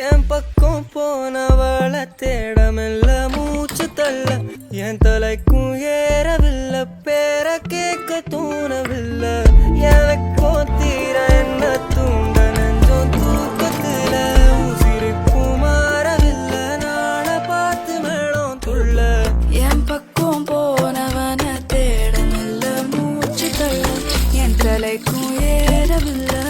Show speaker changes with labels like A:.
A: என் பக்கம் போனவள தேடமில்ல மூச்சு தள்ள என் தலைக்கும் ஏறவில்லை பேர கேட்க தூணவில்லை எனக்கும் தீர என்ன தூண்ட நெஞ்சம் தூக்கத்துல உசிரிப்பும் மாறவில்லை நாள பார்த்து மேளம் துள்ள
B: என் பக்கம் போனவன தேடமில்ல மூச்சு தள்ள என் தலைக்கும் ஏறவில்லை